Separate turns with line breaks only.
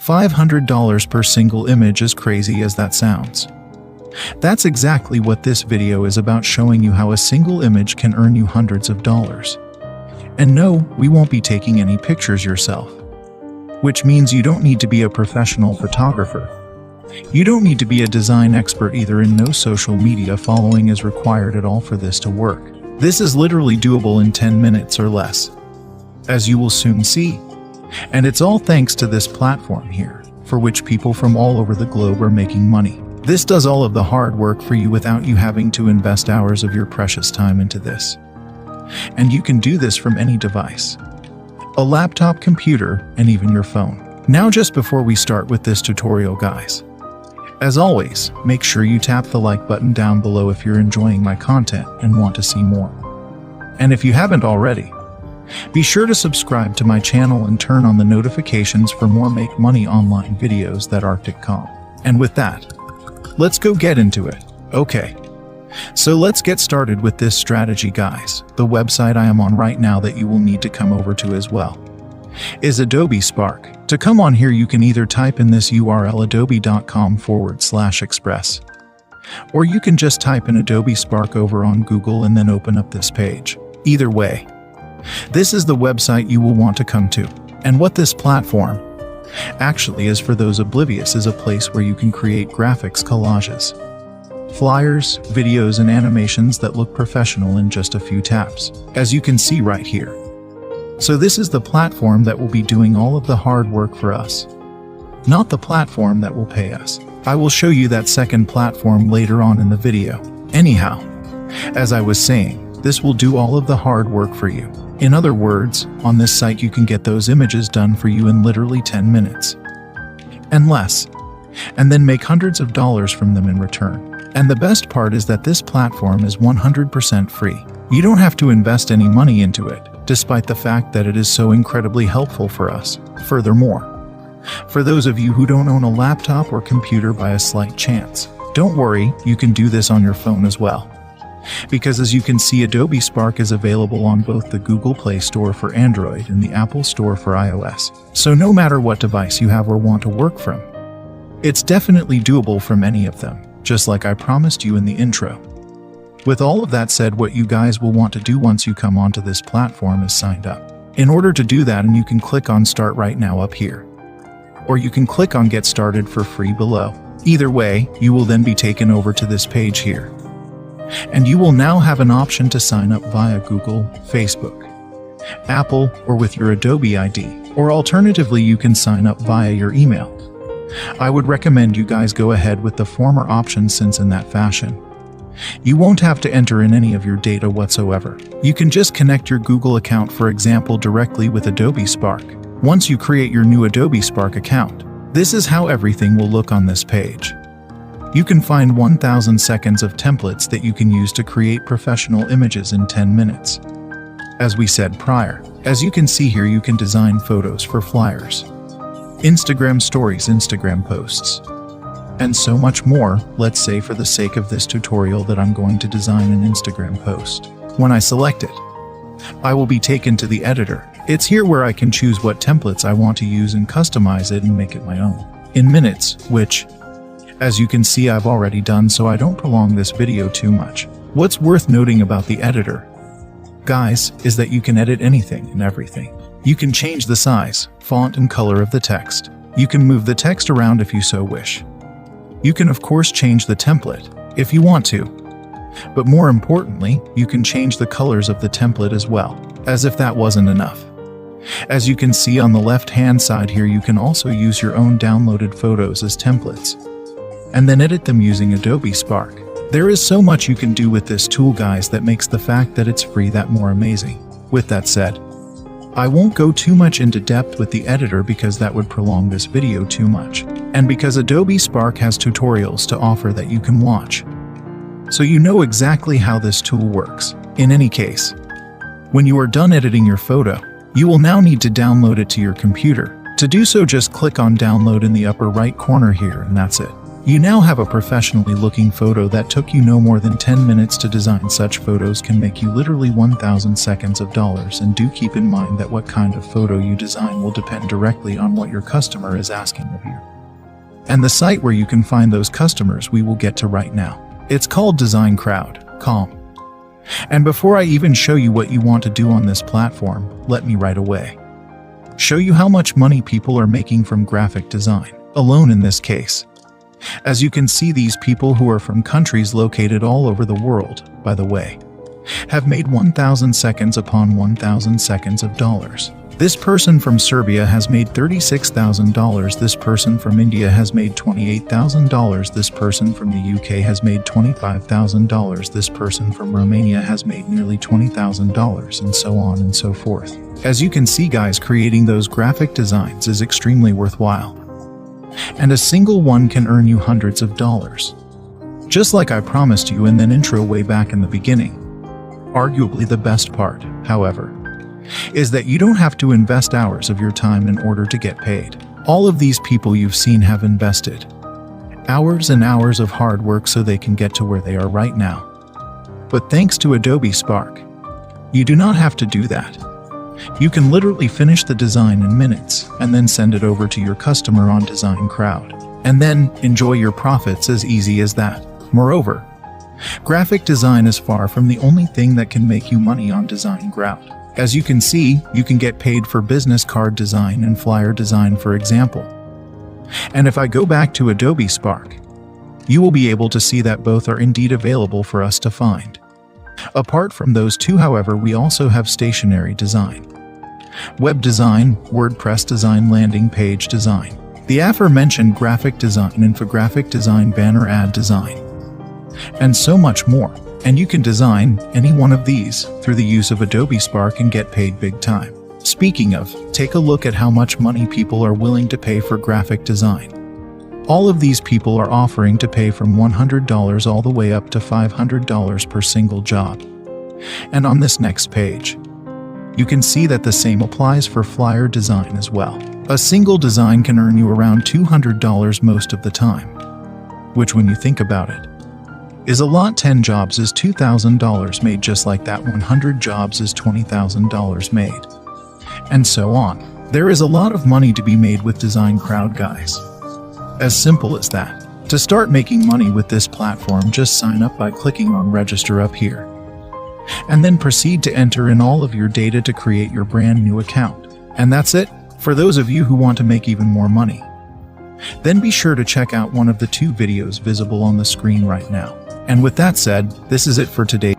$500 per single image, as crazy as that sounds. That's exactly what this video is about, showing you how a single image can earn you hundreds of dollars. And no, we won't be taking any pictures yourself. Which means you don't need to be a professional photographer. You don't need to be a design expert either, and no social media following is required at all for this to work. This is literally doable in 10 minutes or less, as you will soon see. And it's all thanks to this platform here, for which people from all over the globe are making money. This does all of the hard work for you without you having to invest hours of your precious time into this. And you can do this from any device, a laptop, computer, and even your phone. Now, just before we start with this tutorial, guys, as always, make sure you tap the like button down below if you're enjoying my content and want to see more. And if you haven't already, be sure to subscribe to my channel and turn on the notifications for more Make Money Online videos that Arctic.com. And with that, let's go get into it. Okay, so let's get started with this strategy, guys. The website I am on right now that you will need to come over to as well is Adobe Spark. To come on here, you can either type in this URL adobe.com/express, or you can just type in Adobe Spark over on Google and then open up this page. Either way, this is the website you will want to come to. And what this platform actually is, for those oblivious, is a place where you can create graphics, collages, flyers, videos, and animations that look professional in just a few taps, as you can see right here. So this is the platform that will be doing all of the hard work for us, not the platform that will pay us. I will show you that second platform later on in the video. Anyhow, as I was saying, this will do all of the hard work for you. In other words, on this site you can get those images done for you in literally 10 minutes and less, and then make hundreds of dollars from them in return. And the best part is that this platform is 100% free. You don't have to invest any money into it, despite the fact that it is so incredibly helpful for us. Furthermore, for those of you who don't own a laptop or computer by a slight chance, don't worry, you can do this on your phone as well. Because as you can see, Adobe Spark is available on both the Google Play Store for Android and the Apple Store for iOS. So no matter what device you have or want to work from, it's definitely doable from any of them, just like I promised you in the intro. With all of that said, what you guys will want to do once you come onto this platform is signed up. In order to do that, and you can click on Start right now up here, or you can click on Get Started for free below. Either way, you will then be taken over to this page here. And you will now have an option to sign up via Google, Facebook, Apple, or with your Adobe ID. Or alternatively, you can sign up via your email. I would recommend you guys go ahead with the former option, since in that fashion, you won't have to enter in any of your data whatsoever. You can just connect your Google account, for example, directly with Adobe Spark. Once you create your new Adobe Spark account, this is how everything will look on this page. You can find 1,000 seconds of templates that you can use to create professional images in 10 minutes. As we said prior, as you can see here, you can design photos for flyers, Instagram stories, Instagram posts, and so much more. Let's say for the sake of this tutorial that I'm going to design an Instagram post. When I select it, I will be taken to the editor. It's here where I can choose what templates I want to use and customize it and make it my own in minutes, which, as you can see, I've already done, so I don't prolong this video too much. What's worth noting about the editor, guys, is that you can edit anything and everything. You can change the size, font, and color of the text. You can move the text around if you so wish. You can of course change the template if you want to. But more importantly, you can change the colors of the template as well, as if that wasn't enough. As you can see on the left-hand side here, you can also use your own downloaded photos as templates, and then edit them using Adobe Spark. There is so much you can do with this tool, guys, that makes the fact that it's free that more amazing. With that said, I won't go too much into depth with the editor because that would prolong this video too much, and because Adobe Spark has tutorials to offer that you can watch, so you know exactly how this tool works. In any case, when you are done editing your photo, you will now need to download it to your computer. To do so, just click on Download in the upper right corner here, and that's it. You now have a professionally looking photo that took you no more than 10 minutes to design. Such photos can make you literally 1,000 seconds of dollars, and do keep in mind that what kind of photo you design will depend directly on what your customer is asking of you. And the site where you can find those customers we will get to right now. It's called DesignCrowd.com. And before I even show you what you want to do on this platform, let me right away show you how much money people are making from graphic design alone in this case. As you can see, these people, who are from countries located all over the world, by the way, have made 1,000 seconds upon 1,000 seconds of dollars. This person from Serbia has made $36,000. This person from India has made $28,000. This person from the UK has made $25,000. This person from Romania has made nearly $20,000, and so on and so forth. As you can see, guys, creating those graphic designs is extremely worthwhile. And a single one can earn you hundreds of dollars. Just like I promised you in that intro way back in the beginning. Arguably the best part, however, is that you don't have to invest hours of your time in order to get paid. All of these people you've seen have invested hours and hours of hard work so they can get to where they are right now. But thanks to Adobe Spark, you do not have to do that. You can literally finish the design in minutes and then send it over to your customer on DesignCrowd, and then enjoy your profits as easy as that. Moreover, graphic design is far from the only thing that can make you money on DesignCrowd. As you can see, you can get paid for business card design and flyer design, for example. And if I go back to Adobe Spark, you will be able to see that both are indeed available for us to find. Apart from those two, however, we also have stationery design, web design, WordPress design, landing page design, the aforementioned graphic design, infographic design, banner ad design, and so much more. And you can design any one of these through the use of Adobe Spark and get paid big time. Speaking of, take a look at how much money people are willing to pay for graphic design. All of these people are offering to pay from $100 all the way up to $500 per single job. And on this next page, you can see that the same applies for flyer design as well. A single design can earn you around $200 most of the time, which, when you think about it, is a lot. 10 jobs is $2,000 made, just like that. 100 jobs is $20,000 made, and so on. There is a lot of money to be made with DesignCrowd, guys. As simple as that. To start making money with this platform, just sign up by clicking on register up here, and then proceed to enter in all of your data to create your brand new account. And that's it. For those of you who want to make even more money, then be sure to check out one of the 2 videos visible on the screen right now. And with that said, this is it for today.